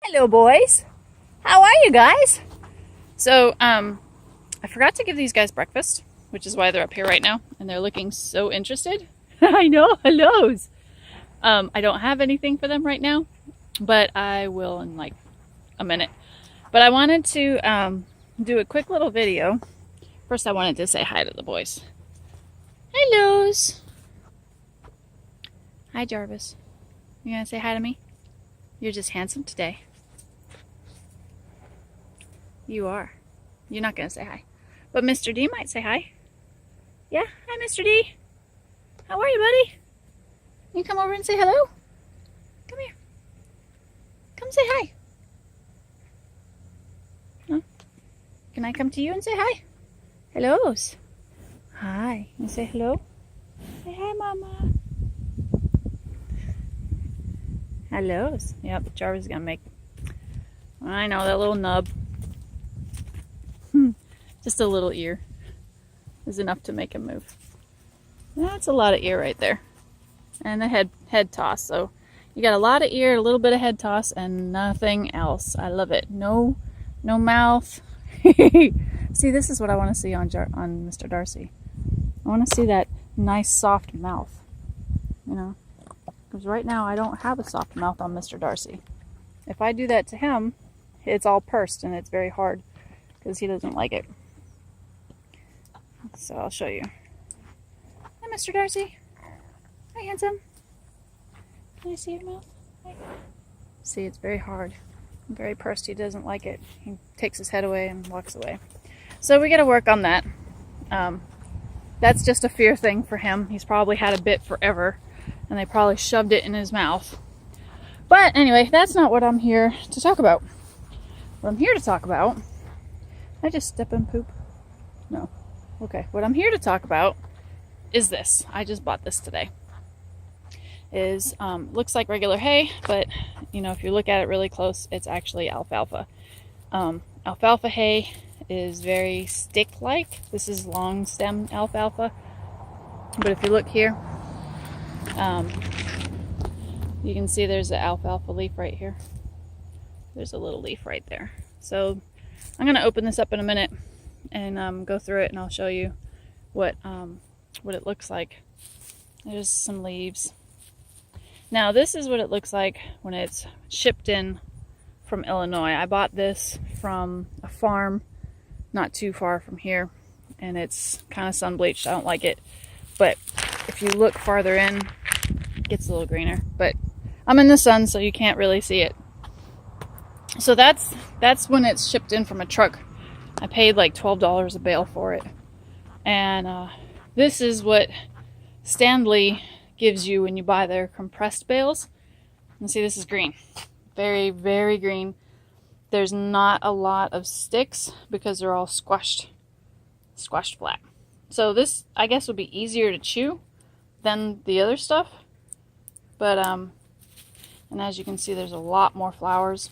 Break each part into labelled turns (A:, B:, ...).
A: Hello, boys. How are you guys? So, I forgot to give these guys breakfast, which is why they're up here right now, and they're looking so interested. I know, hellos. I don't have anything for them right now, but I will in like a minute. But I wanted to do a quick little video. First, I wanted to say hi to the boys. Hellos. Hi, Jarvis. You gonna say hi to me? You're just handsome today. You are. You're not gonna say hi. But Mr. D might say hi. Yeah? Hi, Mr. D. How are you, buddy? You come over and say hello? Come here. Come say hi. No? Can I come to you and say hi? Hellos. Hi. You say hello? Say hi, Mama. Hellos. Yep, Jarvis is gonna make. I know, that little nub. Just a little ear is enough to make him move. That's a lot of ear right there. And a head toss. So you got a lot of ear, a little bit of head toss, and nothing else. I love it. No mouth. See, this is what I want to see on Mr. Darcy. I want to see that nice soft mouth. You know, because right now I don't have a soft mouth on Mr. Darcy. If I do that to him, it's all pursed and it's very hard because he doesn't like it. So I'll show you. Hi, Mr. Darcy. Hi, handsome. Can I see your mouth? Hi. See, it's very hard. Very pursed. He doesn't like it. He takes his head away and walks away. So we got to work on that. That's just a fear thing for him. He's probably had a bit forever, and they probably shoved it in his mouth. But anyway, that's not what I'm here to talk about. What I'm here to talk about... Did I just step and poop? No. Okay, what I'm here to talk about is this. I just bought this today. Looks like regular hay, but you know, if you look at it really close, it's actually alfalfa. Alfalfa hay is very stick-like. This is long-stemmed alfalfa. But if you look here, you can see there's an alfalfa leaf right here. There's a little leaf right there. So I'm going to open this up in a minute and go through it, and I'll show you what it looks like. There's some leaves. Now this is what it looks like when it's shipped in from Illinois. I bought this from a farm not too far from here, and it's kind of sun bleached. I don't like it, but if you look farther in, it gets a little greener. But I'm in the sun, so you can't really see it. So that's when it's shipped in from a truck. I paid like $12 a bale for it. And this is what Stanley gives you when you buy their compressed bales. And see, this is green. Very, very green. There's not a lot of sticks because they're all squashed flat. So this, I guess, would be easier to chew than the other stuff. But, and as you can see, there's a lot more flowers.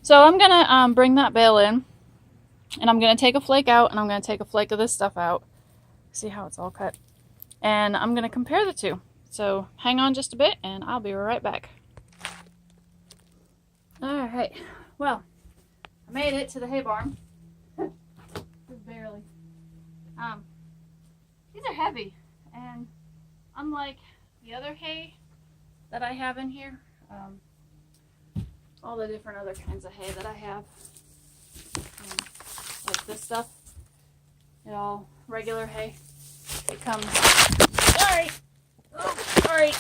A: So I'm gonna bring that bale in, and I'm gonna take a flake out, and I'm gonna take a flake of this stuff out. See how it's all cut? And I'm gonna compare the two. So hang on just a bit, and I'll be right back. All right. Well, I made it to the hay barn. Just barely. These are heavy, and unlike the other hay that I have in here, all the different other kinds of hay that I have, like this stuff, it all regular hay. It comes. Sorry. Oh, sorry.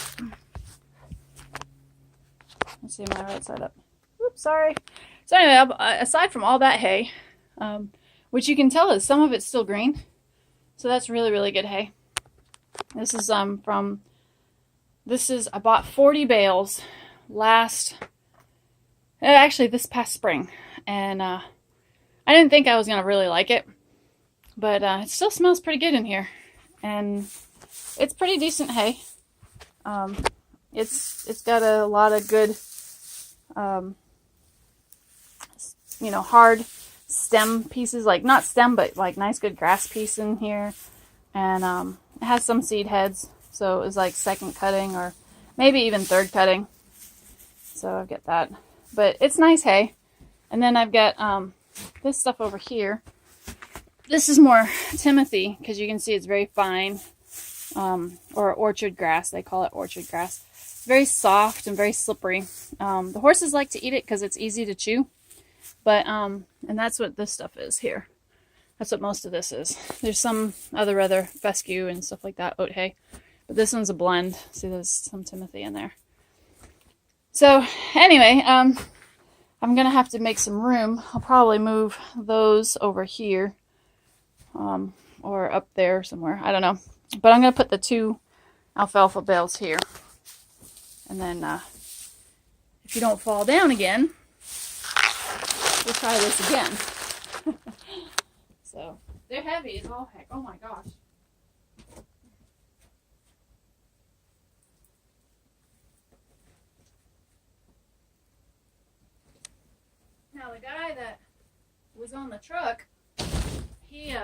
A: Let's see my right side up. Oops, sorry. So anyway, aside from all that hay, which you can tell is some of it's still green, so that's really, really good hay. This is I bought 40 bales this past spring, and I didn't think I was gonna really like it, but it still smells pretty good in here, and it's pretty decent hay. It's got a lot of good, hard stem pieces, like not stem, but like nice good grass piece in here, and it has some seed heads, so it was like second cutting or maybe even third cutting. So I'll get that. but it's nice hay. And then I've got this stuff over here. This is more Timothy, because you can see it's very fine, or orchard grass. They call it orchard grass. Very soft and very slippery. The horses like to eat it because it's easy to chew. But, and that's what this stuff is here. That's what most of this is. There's some other fescue and stuff like that, oat hay. But this one's a blend. See, there's some Timothy in there. So, anyway, I'm going to have to make some room. I'll probably move those over here. Or up there somewhere. I don't know. But I'm going to put the 2 alfalfa bales here. And then, if you don't fall down again, we'll try this again. So, they're heavy as all heck. Oh my gosh. Now, the guy that was on the truck, he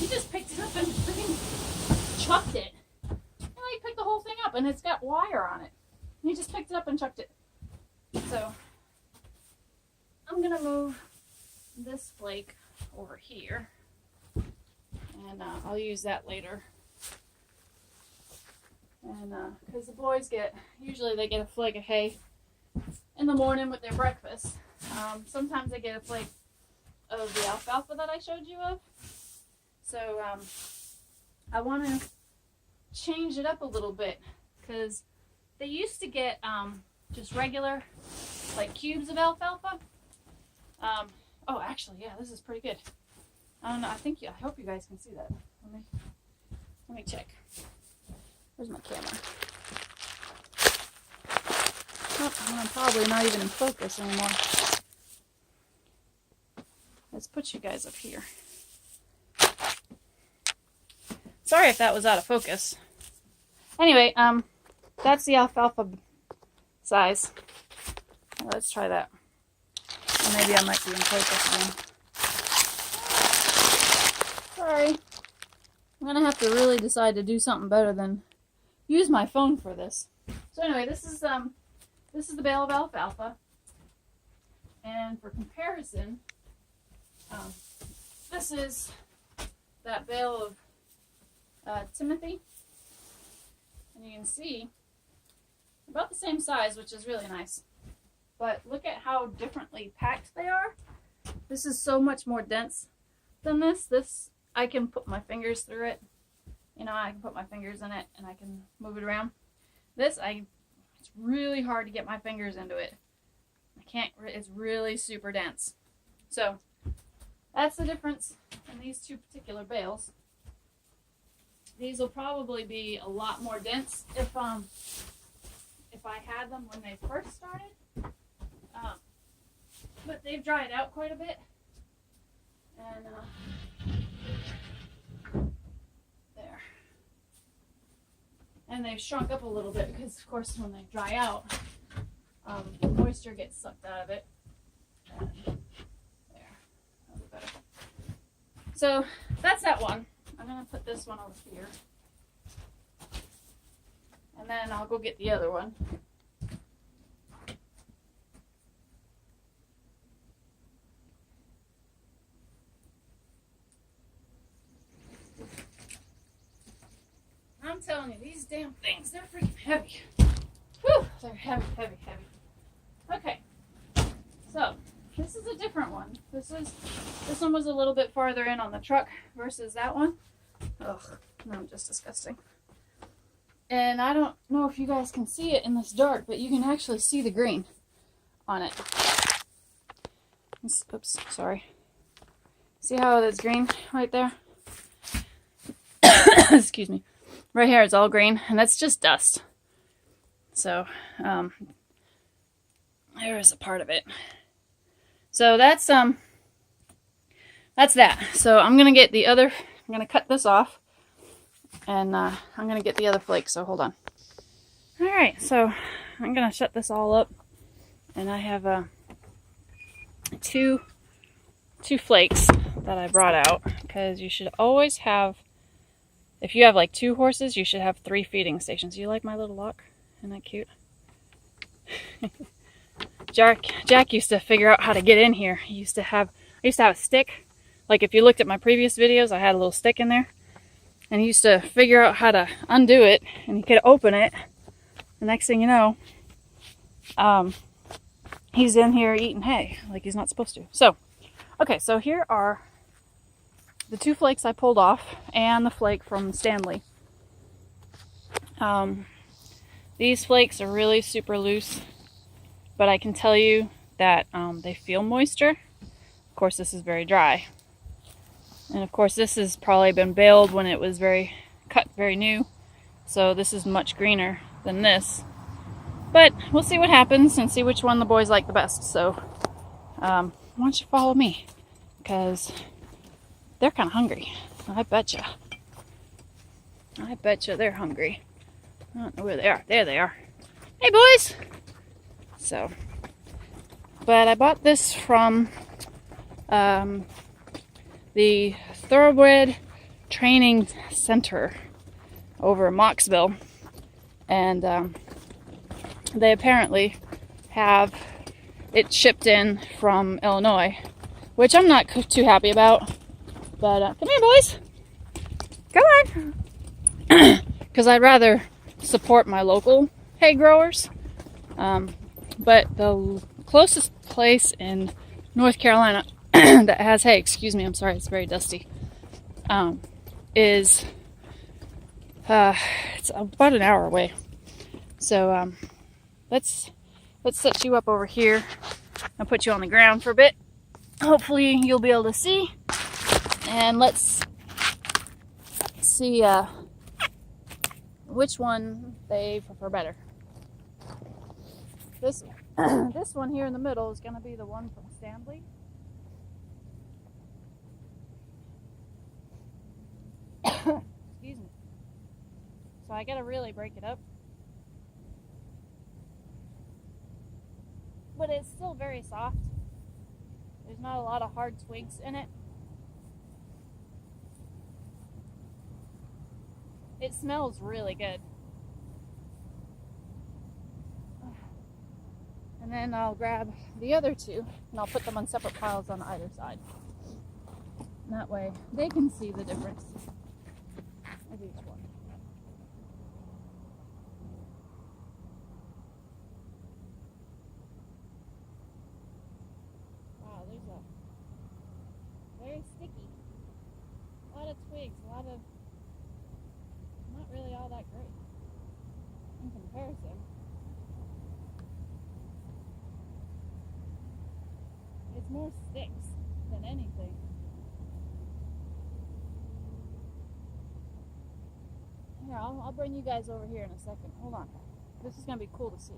A: just picked it up and freaking chucked it. He picked the whole thing up, and it's got wire on it. He just picked it up and chucked it. So, I'm going to move this flake over here, and I'll use that later. And because the boys usually they get a flake of hay in the morning with their breakfast. Sometimes they get a flake of the alfalfa that I showed you of. So I want to change it up a little bit, because they used to get just regular like cubes of alfalfa. Oh, actually, yeah, this is pretty good. I don't know. I hope you guys can see that. Let me check. Where's my camera? Oh, I'm probably not even in focus anymore. Let's put you guys up here. Sorry if that was out of focus. Anyway, that's the alfalfa size. Let's try that. Or maybe I might be in focus again. Sorry. I'm gonna have to really decide to do something better than use my phone for this. So anyway, this is the bale of alfalfa. And for comparison, this is that bale of Timothy. And you can see about the same size, which is really nice. But look at how differently packed they are. This is so much more dense than this. This, I can put my fingers through it. You know, I can put my fingers in it and I can move it around. This, it's really hard to get my fingers into it. I can't, it's really super dense. So, that's the difference in these two particular bales. These will probably be a lot more dense if I had them when they first started. But they've dried out quite a bit. And there. And they've shrunk up a little bit because, of course, when they dry out, the moisture gets sucked out of it. And there. That'll be better. So that's that one. I'm going to put this one over here. And then I'll go get the other one. I'm telling you, these damn things, they're freaking heavy. Whew, they're heavy, heavy, heavy. Okay, so this is a different one. This one was a little bit farther in on the truck versus that one. Ugh, no, just disgusting. And I don't know if you guys can see it in this dark, but you can actually see the green on it. Oops, sorry. See how that's green right there? Excuse me. Right here it's all green, and that's just dust. So, there is a part of it. So that's that. So I'm gonna get the other. I'm gonna cut this off, and I'm gonna get the other flake. So hold on. All right. So I'm gonna shut this all up, and I have two flakes that I brought out, because you should always have. If you have like 2 horses, you should have 3 feeding stations. You like my little lock? Isn't that cute? Jack used to figure out how to get in here. I used to have a stick. Like if you looked at my previous videos, I had a little stick in there. And he used to figure out how to undo it, and he could open it. The next thing you know, he's in here eating hay like he's not supposed to. So, okay, so here are the 2 flakes I pulled off and the flake from Stanley. These flakes are really super loose, but I can tell you that they feel moisture. Of course, this is very dry. And of course, this has probably been baled when it was cut very new. So this is much greener than this. But we'll see what happens and see which one the boys like the best. So why don't you follow me? Because they're kind of hungry. I betcha. I betcha they're hungry. I don't know where they are. There they are. Hey, boys! So, but I bought this from the Thoroughbred Training Center over in Moxville, and they apparently have it shipped in from Illinois, which I'm not too happy about, but come here, boys, come on, because I'd rather support my local hay growers, but the closest place in North Carolina that has hay, excuse me, I'm sorry, it's very dusty, is it's about an hour away. So let's set you up over here. I'll put you on the ground for a bit. Hopefully you'll be able to see, and let's see which one they prefer better. This one here in the middle is going to be the one from Stanley. Excuse me. So I gotta really break it up. But it's still very soft. There's not a lot of hard twigs in it. It smells really good. And then I'll grab the other 2 and I'll put them on separate piles on either side. And that way they can see the difference of each one. Wow, there's a very sticky. A lot of twigs, not really all that great in comparison. It's more sticks than anything. Here, I'll bring you guys over here in a second. Hold on. This is going to be cool to see.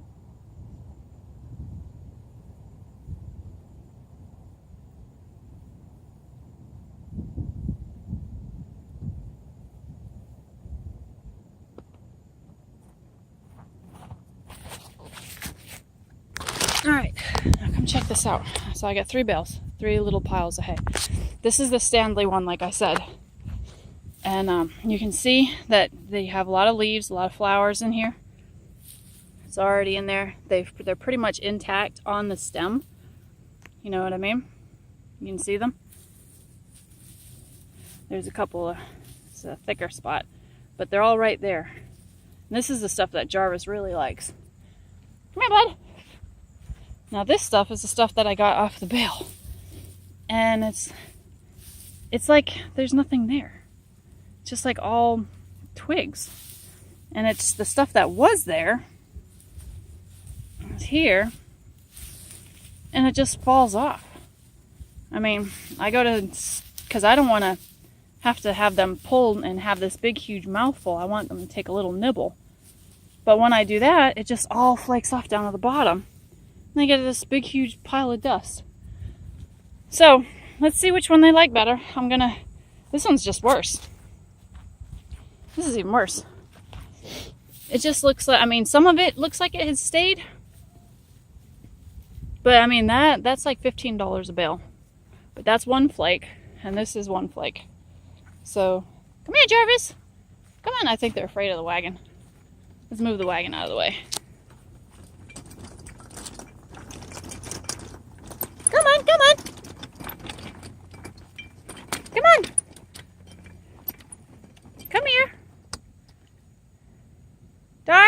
A: Alright, now come check this out. So I got 3 bales, 3 little piles of hay. This is the Stanley one, like I said. And you can see that they have a lot of leaves, a lot of flowers in here. It's already in there. They're pretty much intact on the stem. You know what I mean? You can see them. There's a couple of, it's a thicker spot, but they're all right there. And this is the stuff that Jarvis really likes. Come here, bud. Now this stuff is the stuff that I got off the bale. And it's like there's nothing there. Just like all twigs, and it's the stuff that was there is here, and it just falls off. I mean, I go to, because I don't want to have them pull and have this big huge mouthful. I want them to take a little nibble, but when I do that, it just all flakes off down to the bottom, and I get this big huge pile of dust. So let's see which one they like better. This one's just worse. This is even worse. It just looks like, I mean, some of it looks like it has stayed. But I mean, that's like $15 a bale. But that's 1 flake, and this is 1 flake. So, come here, Jarvis. Come on, I think they're afraid of the wagon. Let's move the wagon out of the way.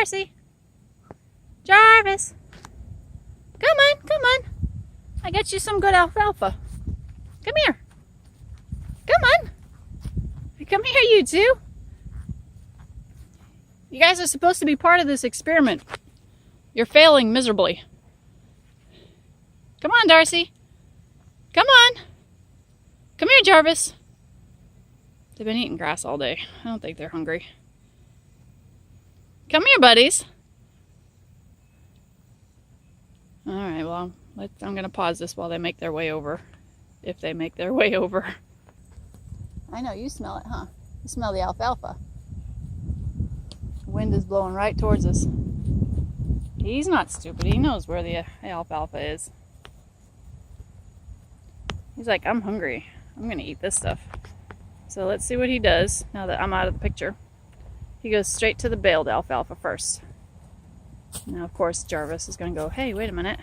A: Darcy. Jarvis. Come on, come on. I got you some good alfalfa. Come here. Come on. Come here, you two. You guys are supposed to be part of this experiment. You're failing miserably. Come on, Darcy. Come on. Come here, Jarvis. They've been eating grass all day. I don't think they're hungry. Come here, buddies. Alright, well, I'm going to pause this while they make their way over. If they make their way over. I know, you smell it, huh? You smell the alfalfa. The wind is blowing right towards us. He's not stupid. He knows where the alfalfa is. He's like, I'm hungry. I'm going to eat this stuff. So let's see what he does now that I'm out of the picture. He goes straight to the bailed alfalfa first. Now, of course, Jarvis is going to go, hey, wait a minute.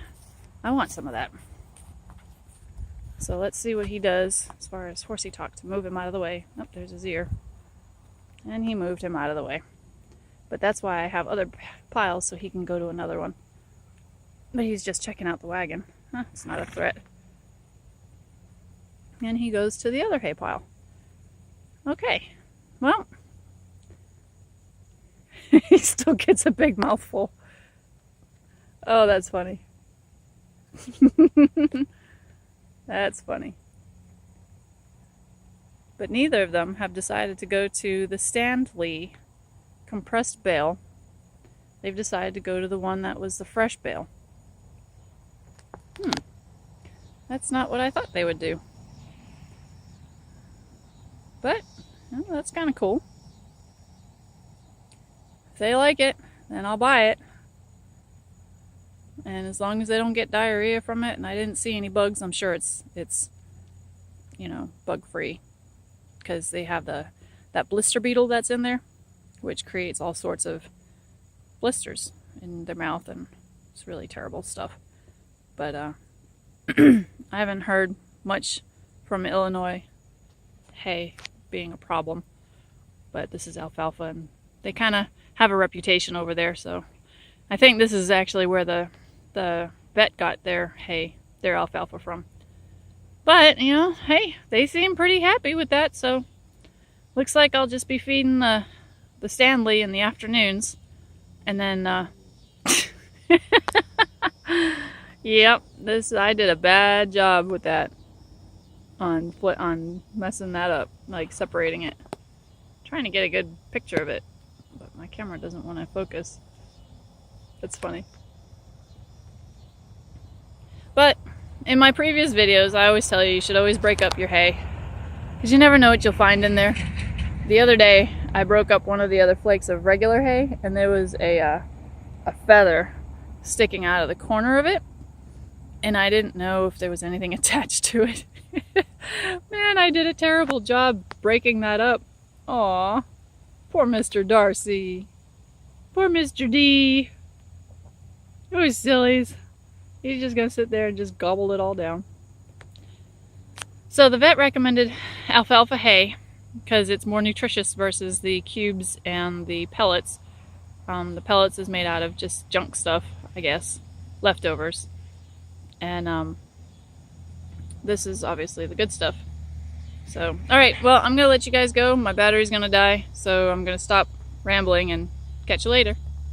A: I want some of that. So let's see what he does as far as horsey talk to move him out of the way. Oh, there's his ear. And he moved him out of the way. But that's why I have other piles so he can go to another one. But he's just checking out the wagon. Huh, it's not a threat. And he goes to the other hay pile. Okay, well, he still gets a big mouthful. Oh, that's funny. That's funny. But neither of them have decided to go to the Stanley compressed bale. They've decided to go to the one that was the fresh bale. That's not what I thought they would do. But, well, that's kind of cool. If they like it, then I'll buy it. And as long as they don't get diarrhea from it, and I didn't see any bugs, I'm sure it's you know, bug-free. Because they have that blister beetle that's in there, which creates all sorts of blisters in their mouth, and it's really terrible stuff. But I haven't heard much from Illinois hay being a problem, but this is alfalfa, and they kind of have a reputation over there, so I think this is actually where the vet got their hay, their alfalfa from. But, you know, hey, they seem pretty happy with that, so looks like I'll just be feeding the Stanley in the afternoons, and then yep, I did a bad job with that on messing that up, like separating it. Trying to get a good picture of it, but my camera doesn't want to focus. That's funny. But in my previous videos, I always tell you, you should always break up your hay, because you never know what you'll find in there. The other day, I broke up one of the other flakes of regular hay, and there was a feather sticking out of the corner of it, and I didn't know if there was anything attached to it. Man, I did a terrible job breaking that up. Aw, poor Mr. Darcy. Poor Mr. D. Oh, sillies. He's just gonna sit there and just gobble it all down. So the vet recommended alfalfa hay because it's more nutritious versus the cubes and the pellets. The pellets is made out of just junk stuff, I guess, leftovers. And this is obviously the good stuff. So, alright, well, I'm gonna let you guys go. My battery's gonna die, so I'm gonna stop rambling and catch you later.